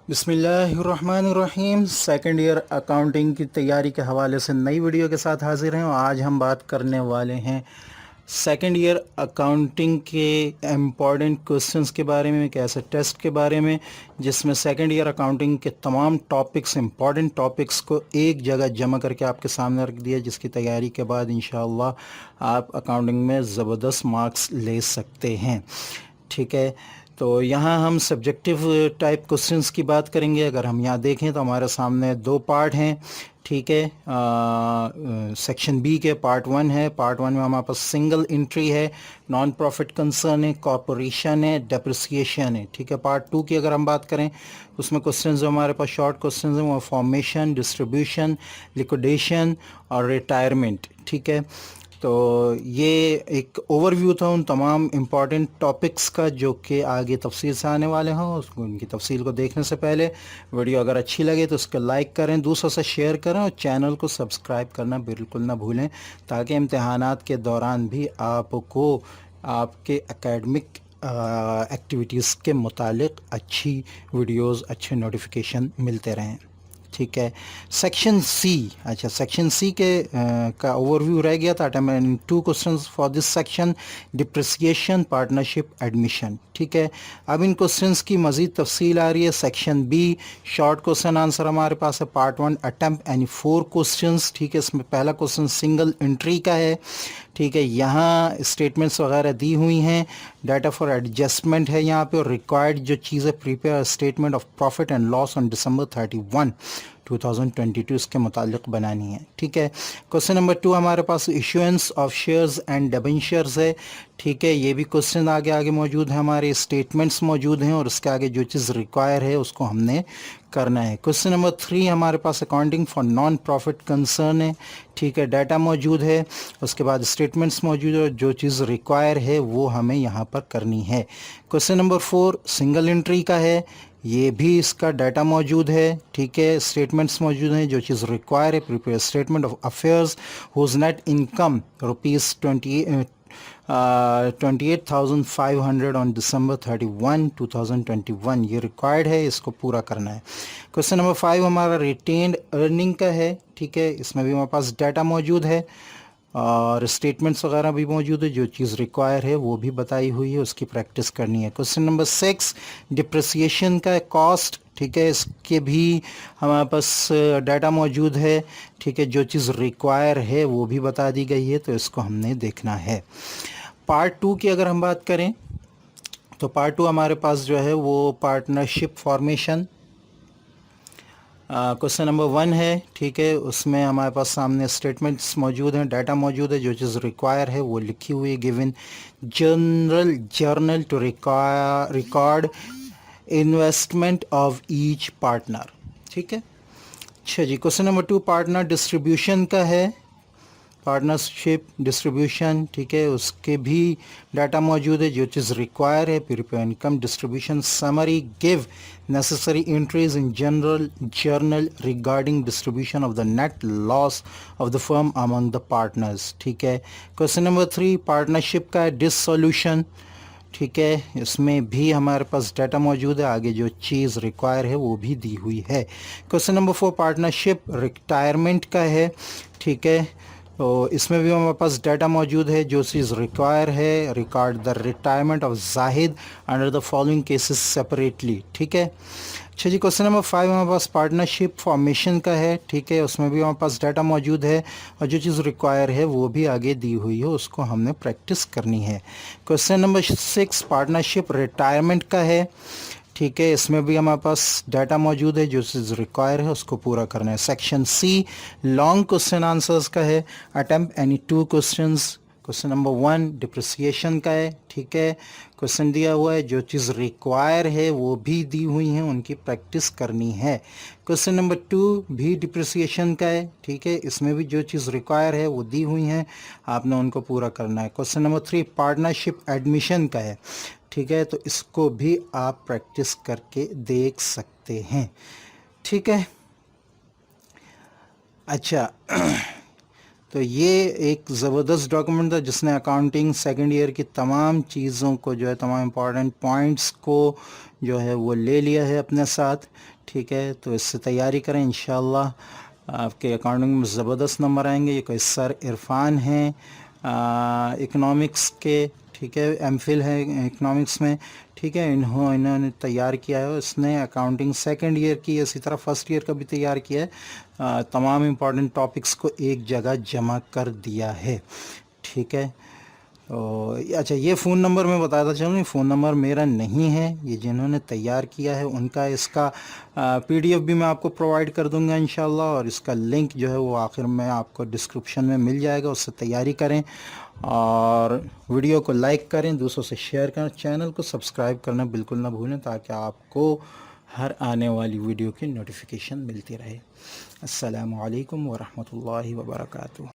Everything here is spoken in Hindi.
बिस्मिल्लाहिर्रहमानिर्रहीम। सेकंड ईयर अकाउंटिंग की तैयारी के हवाले से नई वीडियो के साथ हाजिर हैं और आज हम बात करने वाले हैं सेकंड ईयर अकाउंटिंग के इम्पॉर्टेंट क्वेश्चंस के बारे में, एक ऐसे टेस्ट के बारे में जिसमें सेकंड ईयर अकाउंटिंग के तमाम टॉपिक्स, इम्पॉर्टेंट टॉपिक्स को एक जगह जमा करके आपके सामने रख दिया, जिसकी तैयारी के बाद इंशाअल्लाह आप अकाउंटिंग में ज़बरदस्त मार्क्स ले सकते हैं। ठीक है, तो यहाँ हम सब्जेक्टिव टाइप क्वेश्चंस की बात करेंगे। अगर हम यहाँ देखें तो हमारे सामने दो पार्ट हैं। ठीक है, सेक्शन बी के पार्ट वन है। पार्ट वन में हमारे पास सिंगल एंट्री है, नॉन प्रॉफिट कंसर्न है, कॉर्पोरेशन है, डेप्रिसिएशन है। ठीक है, पार्ट टू की अगर हम बात करें उसमें क्वेश्चन जो हमारे पास शॉर्ट क्वेश्चन हैं वो फॉर्मेशन, डिस्ट्रीब्यूशन, लिक्विडेशन और रिटायरमेंट। ठीक है, तो ये एक ओवरव्यू था उन तमाम इम्पॉर्टेंट टॉपिक्स का जो कि आगे तफसील से आने वाले हों। उसको उनकी तफसील को देखने से पहले वीडियो अगर अच्छी लगे तो उसको लाइक करें, दूसरों से शेयर करें और चैनल को सब्सक्राइब करना बिल्कुल ना भूलें, ताकि इम्तहानात के दौरान भी आपको आपके एकेडमिक एक्टिविटीज़ के मुतालिक अच्छी वीडियोज़, अच्छे नोटिफिकेशन मिलते रहें। ठीक है, सेक्शन सी। अच्छा, सेक्शन सी के का ओवरव्यू रह गया था। Two questions for this section, depreciation, partnership, admission. ठीक है, अब इन क्वेश्चंस की मज़ीद तफसील आ रही है। Section B short question answer हमारे पास है। Part one attempt any 4 questions. ठीक है, इसमें पहला क्वेश्चन सिंगल एंट्री का है। ठीक है, यहाँ स्टेटमेंट्स वगैरह दी हुई हैं, डाटा फॉर एडजस्टमेंट है यहाँ पे, और रिक्वायर्ड जो चीज़ें prepare statement of profit and loss on December 31, 2022 इसके मुतालिक बनानी है। ठीक है, क्वेश्चन नंबर टू हमारे पास issuance of shares and debentures है। ठीक है, ये भी क्वेश्चन आगे आगे मौजूद है, हमारे स्टेटमेंट्स मौजूद हैं और उसके आगे जो चीज़ रिक्वायर है उसको हमने करना है। क्वेश्चन नंबर थ्री हमारे पास accounting for non profit concern है। ठीक है, डाटा मौजूद है, उसके बाद स्टेटमेंट्स मौजूद है, जो चीज़ रिक्वायर है वो हमें यहाँ पर करनी है। Question number four single entry का है, ये भी इसका डाटा मौजूद है। ठीक है, स्टेटमेंट्स मौजूद हैं, जो चीज़ रिक्वायर है, prepare statement of affairs whose net income rupees 28,500 on December 31, 2021, ये रिक्वायर्ड है, इसको पूरा करना है। क्वेश्चन नंबर फाइव हमारा रिटेन्ड अर्निंग का है। ठीक है, इसमें भी हमारे पास डाटा मौजूद है और स्टेटमेंट्स वगैरह भी मौजूद है, जो चीज़ रिक्वायर है वो भी बताई हुई है, उसकी प्रैक्टिस करनी है। क्वेश्चन नंबर सिक्स डिप्रिसिएशन का कॉस्ट। ठीक है, इसके भी हमारे पास डाटा मौजूद है। ठीक है, जो चीज़ रिक्वायर है वो भी बता दी गई है, तो इसको हमने देखना है। पार्ट टू की अगर हम बात करें तो पार्ट टू हमारे पास जो है वो partnership formation question number one है। ठीक है, उसमें हमारे पास सामने स्टेटमेंट्स मौजूद हैं, डाटा मौजूद है, जो चीज़ रिक्वायर है वो लिखी हुई है। Given journal to record investment of each partner. ठीक है, अच्छा जी, question number two partner distribution का है, पार्टनरशिप डिस्ट्रीब्यूशन। ठीक है, उसके भी डाटा मौजूद है, जो चीज़ रिक्वायर है, prepare income distribution summary, give necessary entries in general journal regarding distribution of the net loss of the firm among the partners। ठीक है, क्वेश्चन नंबर थ्री पार्टनरशिप का डिसोल्यूशन। ठीक है, इसमें भी हमारे पास डाटा मौजूद है, आगे जो चीज़ रिक्वायर है वो भी दी हुई है। Question number four partnership retirement का है। ठीक है, तो इसमें भी हमारे पास डाटा मौजूद है, जो चीज़ रिक्वायर है, record the retirement of Zahid under the following cases separately. ठीक है, अच्छा जी, क्वेश्चन नंबर फाइव हमारे पास पार्टनरशिप फॉर्मेशन का है। ठीक है, उसमें भी हमारे पास डाटा मौजूद है और जो चीज़ रिक्वायर है वो भी आगे दी हुई है, उसको हमने प्रैक्टिस करनी है। Question number six partnership retirement का है। ठीक है, इसमें भी हमारे पास डाटा मौजूद है, जो चीज़ रिक्वायर है उसको पूरा करना है। Section C long question answers का है, attempt any 2 questions. Question number one depreciation का है। ठीक है, क्वेश्चन दिया हुआ है, जो चीज़ रिक्वायर है वो भी दी हुई हैं, उनकी प्रैक्टिस करनी है। क्वेश्चन नंबर टू भी डिप्रिसिएशन का है। ठीक है, इसमें भी जो चीज़ रिक्वायर है वो दी हुई हैं, आपने उनको पूरा करना है। Question number three partnership admission का है। ठीक है, तो इसको भी आप प्रैक्टिस करके देख सकते हैं। ठीक है, अच्छा तो ये एक ज़बरदस्त डॉक्यूमेंट था जिसने अकाउंटिंग सेकंड ईयर की तमाम चीज़ों को जो है, तमाम इम्पॉर्टेंट पॉइंट्स को जो है वो ले लिया है अपने साथ। ठीक है, तो इससे तैयारी करें, इंशाल्लाह आपके अकाउंटिंग में ज़बरदस्त नंबर आएंगे। ये कोई सर इरफान हैं इकोनॉमिक्स के, ठीक है, एमफिल है इकोनॉमिक्स में। ठीक है, इन्होंने तैयार किया है, इसने अकाउंटिंग सेकंड ईयर की, इसी तरह फर्स्ट ईयर का भी तैयार किया है। तमाम इम्पॉर्टेंट टॉपिक्स को एक जगह जमा कर दिया है। ठीक है, तो अच्छा, ये फ़ोन नंबर मैं बताता चलूँ, फ़ोन नंबर मेरा नहीं है, ये जिन्होंने तैयार किया है उनका। इसका पीडीएफ भी मैं आपको प्रोवाइड कर दूंगा इंशाल्लाह, और इसका लिंक जो है वो आखिर में आपको डिस्क्रिप्शन में मिल जाएगा, उससे तैयारी करें और वीडियो को लाइक करें, दूसरों से शेयर करें, चैनल को सब्सक्राइब करना बिल्कुल ना भूलें ताकि आपको हर आने वाली वीडियो की नोटिफिकेशन मिलती रहे। अस्सलामु अलैकुम वरहमतुल्लाहि वबरकातुहू।